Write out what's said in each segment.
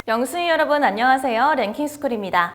영순이 여러분 안녕하세요. 랭킹스쿨입니다.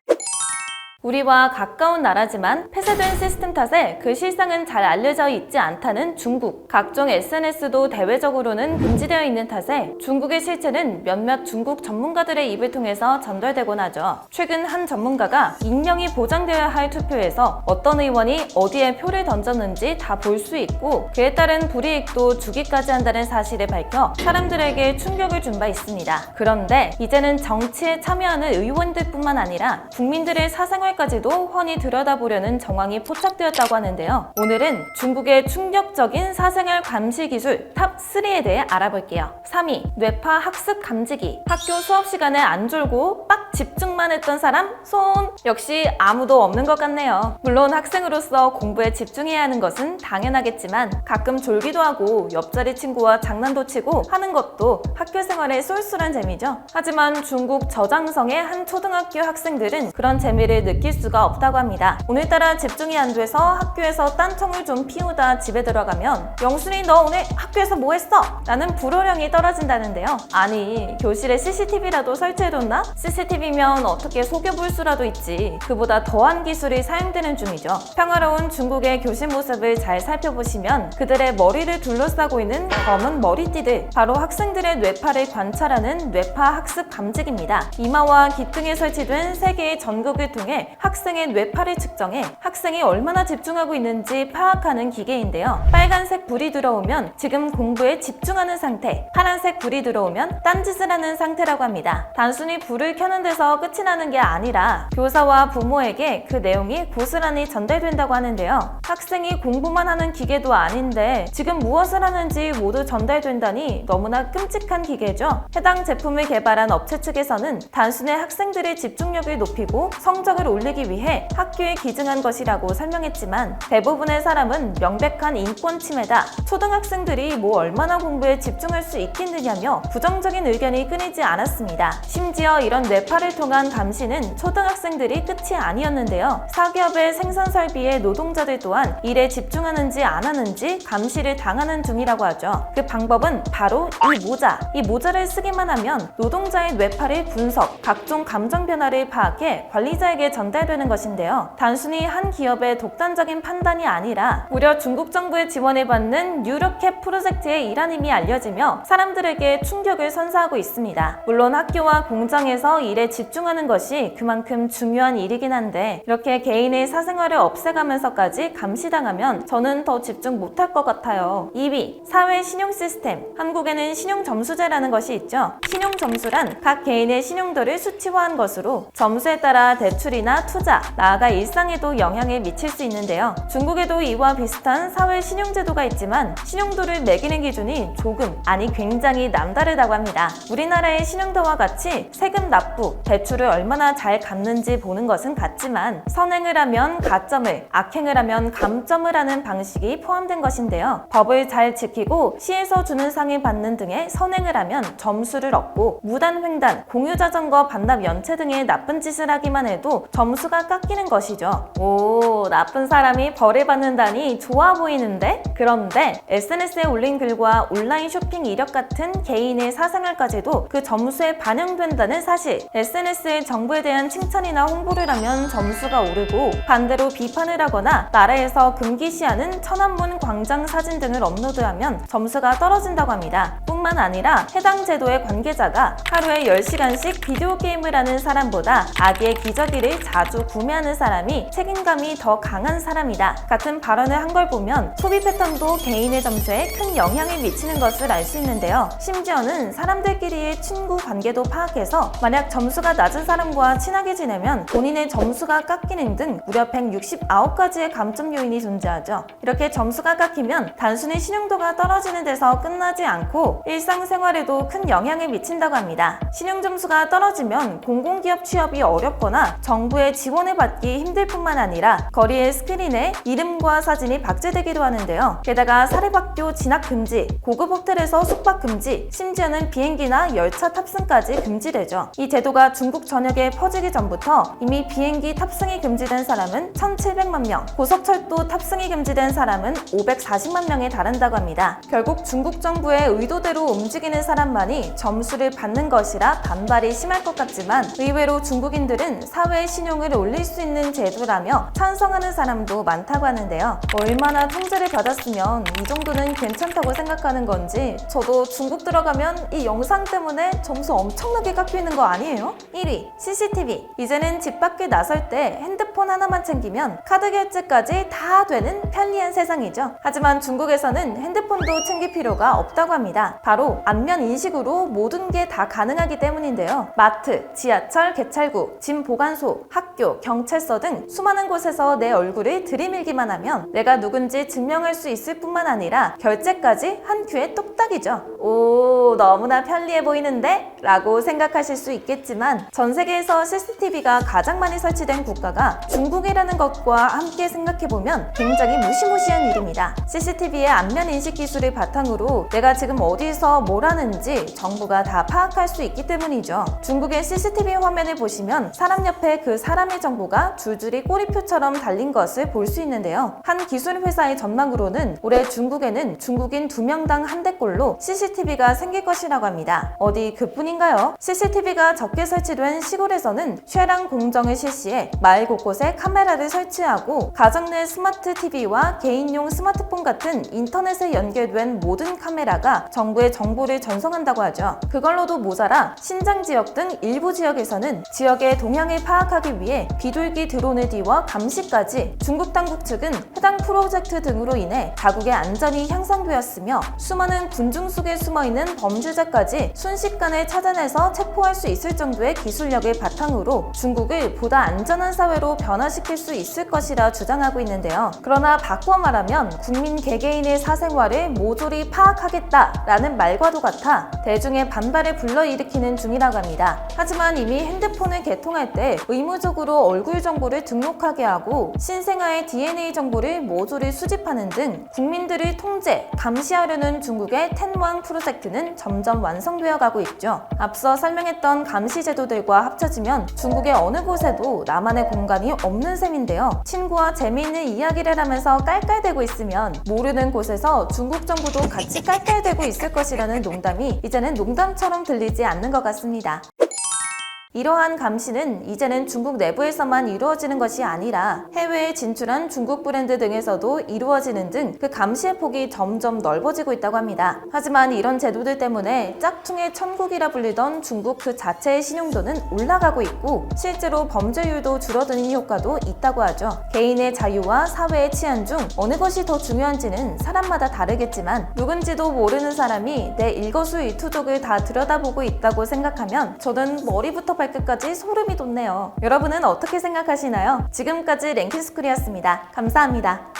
우리와 가까운 나라지만 폐쇄된 시스템 탓에 그 실상은 잘 알려져 있지 않다는 중국. 각종 SNS도 대외적으로는 금지되어 있는 탓에 중국의 실체는 몇몇 중국 전문가들의 입을 통해서 전달되곤 하죠. 최근 한 전문가가 익명이 보장되어야 할 투표에서 어떤 의원이 어디에 표를 던졌는지 다 볼 수 있고 그에 따른 불이익도 주기까지 한다는 사실을 밝혀 사람들에게 충격을 준 바 있습니다. 그런데 이제는 정치에 참여하는 의원들뿐만 아니라 국민들의 사생활 까지도 훤히 들여다보려는 정황이 포착되었다고 하는데요. 오늘은 중국의 충격적인 사생활 감시 기술 탑3에 대해 알아볼게요. 3위, 뇌파 학습 감지기. 학교 수업 시간에 안 졸고 빡 집중만 했던 사람? 손! 역시 아무도 없는 것 같네요. 물론 학생으로서 공부에 집중해야 하는 것은 당연하겠지만 가끔 졸기도 하고 옆자리 친구와 장난도 치고 하는 것도 학교 생활의 쏠쏠한 재미죠. 하지만 중국 저장성의 한 초등학교 학생들은 그런 재미를 느낄 수가 없다고 합니다. 오늘따라 집중이 안 돼서 학교에서 딴청을 좀 피우다 집에 들어가면 영순이 너 오늘 학교에서 뭐 했어? 라는 불호령이 떨어진다는데요. 아니 교실에 CCTV라도 설치해뒀나? CCTV면 어떻게 속여볼 수라도 있지. 그보다 더한 기술이 사용되는 중이죠. 평화로운 중국의 교실 모습을 잘 살펴보시면 그들의 머리를 둘러싸고 있는 검은 머리띠들, 바로 학생들의 뇌파를 관찰하는 뇌파 학습 감지기입니다. 이마와 귀등에 설치된 3개의 전극을 통해 학생의 뇌파를 측정해 학생이 얼마나 집중하고 있는지 파악하는 기계인데요. 빨간색 불이 들어오면 지금 공부에 집중하는 상태, 파란색 불이 들어오면 딴짓을 하는 상태라고 합니다. 단순히 불을 켜는 데서 끝이 나는 게 아니라 교사와 부모에게 그 내용이 고스란히 전달된다고 하는데요. 학생이 공부만 하는 기계도 아닌데 지금 무엇을 하는지 모두 전달된다니 너무나 끔찍한 기계죠. 해당 제품을 개발한 업체 측에서는 단순히 학생들의 집중력을 높이고 성적을 올리기 위해 학교에 기증한 것이라고 설명했지만 대부분의 사람은 명백한 인권 침해다. 초등학생들이 뭐 얼마나 공부에 집중할 수 있겠느냐며 부정적인 의견이 끊이지 않았습니다. 심지어 이런 뇌파를 통한 감시는 초등학생들이 끝이 아니었는데요. 사기업의 생산 설비의 노동자들 또한 일에 집중하는지 안 하는지 감시를 당하는 중이라고 하죠. 그 방법은 바로 이 모자를 쓰기만 하면 노동자의 뇌파를 분석, 각종 감정 변화를 파악해 관리자에게 전달되는 것인데요. 단순히 한 기업의 독단적인 판단이 아니라 무려 중국 정부의 지원을 받는 뉴로캡 프로젝트의 일환임이 알려지며 사람들에게 충격을 선사하고 있습니다. 물론 학교와 공장에서 일에 집중하는 것이 그만큼 중요한 일이긴 한데 이렇게 개인의 사생활을 없애가면서까지 감시당하면 저는 더 집중 못할 것 같아요. 2위, 사회 신용 시스템. 한국에는 신용점수제라는 것이 있죠. 신용점수란 각 개인의 신용도를 수치화한 것으로 점수에 따라 대출이나 투자, 나아가 일상에도 영향을 미칠 수 있는데요. 중국에도 이와 비슷한 사회 신용제도가 있지만 신용도를 매기는 기준이 조금, 아니 굉장히 남다르다고 합니다. 우리나라의 신용도와 같이 세금 납부, 대출을 얼마나 잘 갚는지 보는 것은 같지만 선행을 하면 가점을, 악행을 하면 감점을 하는 방식이 포함된 것인데요. 법을 잘 지키고 시에서 주는 상을 받는 등의 선행을 하면 점수를 얻고 무단 횡단, 공유자전거 반납 연체 등의 나쁜 짓을 하기만 해도 점수가 깎이는 것이죠. 오, 나쁜 사람이 벌을 받는다니 좋아 보이는데? 그런데 SNS에 올린 글과 온라인 쇼핑 이력 같은 개인의 사생활까지도 그 점수에 반영된다는 사실. SNS에 정부에 대한 칭찬이나 홍보를 하면 점수가 오르고 반대로 비판을 하거나 나라에서 금기시하는 천안문 광장 사진 등을 업로드하면 점수가 떨어진다고 합니다. 뿐만 아니라 해당 제도의 관계자가 하루에 10시간씩 비디오 게임을 하는 사람보다 아기의 기저귀를 자주 구매하는 사람이 책임감이 더 강한 사람이다 같은 발언을 한 걸 보면 소비 패턴도 개인의 점수에 큰 영향을 미치는 것을 알 수 있는데요. 심지어는 사람들끼리의 친구 관계도 파악해서 만약 점수가 낮은 사람과 친하게 지내면 본인의 점수가 깎이는 등 무려 169가지의 감점 요인이 존재하죠. 이렇게 점수가 깎이면 단순히 신용도가 떨어지는 데서 끝나지 않고 일상생활에도 큰 영향을 미친다고 합니다. 신용점수가 떨어지면 공공기업 취업이 어렵거나 정부의 정부의 지원을 받기 힘들 뿐만 아니라 거리의 스크린에 이름과 사진이 박제되기도 하는데요. 게다가 사립학교 진학 금지, 고급 호텔에서 숙박 금지, 심지어는 비행기나 열차 탑승까지 금지되죠. 이 제도가 중국 전역에 퍼지기 전부터 이미 비행기 탑승이 금지된 사람은 1,700만 명, 고속철도 탑승이 금지된 사람은 540만 명에 달한다고 합니다. 결국 중국 정부의 의도대로 움직이는 사람만이 점수를 받는 것이라 반발이 심할 것 같지만 의외로 중국인들은 사회 신용을 올릴 수 있는 제도라며 찬성하는 사람도 많다고 하는데요. 얼마나 통제를 받았으면 이 정도는 괜찮다고 생각하는 건지 저도 중국 들어가면 이 영상 때문에 점수 엄청나게 깎이는 거 아니에요? 1위, CCTV. 이제는 집 밖에 나설 때 핸드폰 하나만 챙기면 카드 결제까지 다 되는 편리한 세상이죠. 하지만 중국에서는 핸드폰도 챙길 필요가 없다고 합니다. 바로 안면 인식으로 모든 게 다 가능하기 때문인데요. 마트, 지하철, 개찰구, 짐 보관소, 학교, 경찰서 등 수많은 곳에서 내 얼굴을 들이밀기만 하면 내가 누군지 증명할 수 있을 뿐만 아니라 결제까지 한 큐에 뚝딱이죠. 오, 너무나 편리해 보이는데? 라고 생각하실 수 있겠지만 전 세계에서 CCTV가 가장 많이 설치된 국가가 중국이라는 것과 함께 생각해보면 굉장히 무시무시한 일입니다. CCTV의 안면 인식 기술을 바탕으로 내가 지금 어디서 뭘 하는지 정부가 다 파악할 수 있기 때문이죠. 중국의 CCTV 화면을 보시면 사람 옆에 그 사람의 정보가 줄줄이 꼬리표처럼 달린 것을 볼 수 있는데요. 한 기술 회사의 전망으로는 올해 중국에는 중국인 2명당 한 대꼴로 CCTV가 생길 것이라고 합니다. 어디 그뿐인가요? CCTV가 적게 설치된 시골에서는 쇠랑 공정을 실시해 마을 곳곳에 카메라를 설치하고 가정 내 스마트 TV와 개인용 스마트폰 같은 인터넷에 연결된 모든 카메라가 정부의 정보를 전송한다고 하죠. 그걸로도 모자라 신장 지역 등 일부 지역에서는 지역의 동향을 파악하기 위해 비둘기 드론을 띄워 감시까지 중국 당국 측은 해당 프로젝트 등으로 인해 가국의 안전이 향상되었으며 수많은 군중 속에 숨어있는 범죄자까지 순식간에 찾아내서 체포할 수 있을 정도의 기술력을 바탕으로 중국을 보다 안전한 사회로 변화시킬 수 있을 것이라 주장하고 있는데요. 그러나 바꿔 말하면 국민 개개인의 사생활을 모조리 파악하겠다라는 말과도 같아 대중의 반발을 불러일으키는 중이라고 합니다. 하지만 이미 핸드폰을 개통할 때 의무적으로 얼굴 정보를 등록하게 하고 신생아의 DNA 정보를 모조리 수집하는 등 국민들을 통제, 감시하려는 중국의 텐왕 프로젝트는 점점 완성되어 가고 있죠. 앞서 설명했던 감시 제도들과 합쳐지면 중국의 어느 곳에도 나만의 공간이 없는 셈인데요. 친구와 재미있는 이야기를 하면서 깔깔대고 있으면 모르는 곳에서 중국 정부도 같이 깔깔대고 있을 것이라는 농담이 이제는 농담처럼 들리지 않는 것 같습니다. 이러한 감시는 이제는 중국 내부에서만 이루어지는 것이 아니라 해외에 진출한 중국 브랜드 등에서도 이루어지는 등 그 감시의 폭이 점점 넓어지고 있다고 합니다. 하지만 이런 제도들 때문에 짝퉁의 천국이라 불리던 중국 그 자체의 신용도는 올라가고 있고 실제로 범죄율도 줄어드는 효과도 있다고 하죠. 개인의 자유와 사회의 치안 중 어느 것이 더 중요한지는 사람마다 다르겠지만 누군지도 모르는 사람이 내 일거수일투족을 다 들여다보고 있다고 생각하면 저는 머리부터 발끝까지 소름이 돋네요. 여러분은 어떻게 생각하시나요? 지금까지 랭킹스쿨이었습니다. 감사합니다.